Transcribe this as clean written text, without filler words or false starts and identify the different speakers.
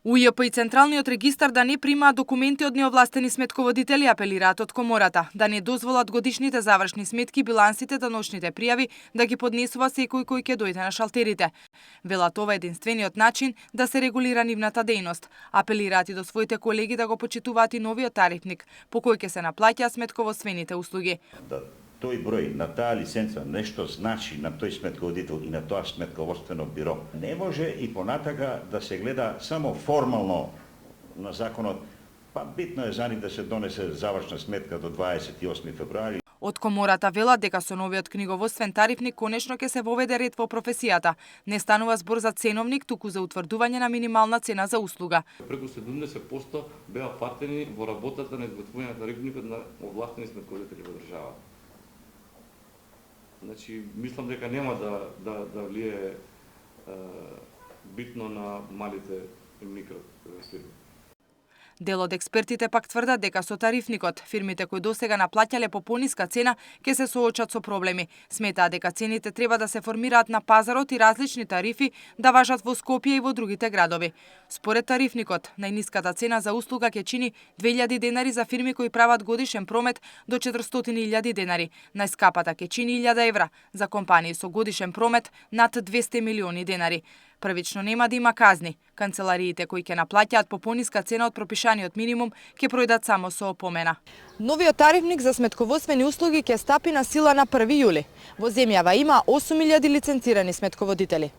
Speaker 1: УЈП и Централниот регистар да не примаат документи од неовластени сметководители апелираат од комората, да не дозволат годишните завршни сметки, билансите, даночните пријави да ги поднесува секој кој ќе дојде на шалтерите. Велат ова единствениот начин да се регулира нивната дејност. Апелираат и до своите колеги да го почитуваат и новиот тарифник, по кој ќе се наплаќаат сметководствените услуги.
Speaker 2: Тој број на таа лиценца нешто значи на тој сметководител и на тоа сметководствено биро. Не може и понатака да се гледа само формално на законот, па битно е за нив да се донесе завршна сметка до 28 февруари.
Speaker 1: Од комората велат дека со новиот книговодствен тарифник конечно ќе се воведе ред во професијата. Не станува збор за ценовник, туку за утврдување на минимална цена за услуга.
Speaker 3: Преку 70% беа фатени во работата на изготвување на тарифникот на овластени сметководители во државата. Значи, мислам дека нема да влие битно на малите и микро фирми.
Speaker 1: Дел од експертите пак тврдат дека со тарифникот фирмите кои досега наплаќале по пониска цена ќе се соочат со проблеми. Сметаат дека цените треба да се формираат на пазарот и различни тарифи да важат во Скопје и во другите градови. Според тарифникот, најниската цена за услуга ќе чини 2000 денари за фирми кои прават годишен промет до 400.000 денари. Најскапата ќе чини 1000 евра за компании со годишен промет над 200 милиони денари. Првично нема да има казни. Канцелариите кои ќе наплаќаат по пониска цена од пропишаниот минимум ќе пројдат само со опомена. Новиот тарифник за сметководствени услуги ќе стапи на сила на 1 јули. Во земјава има 8000 лиценцирани сметководители.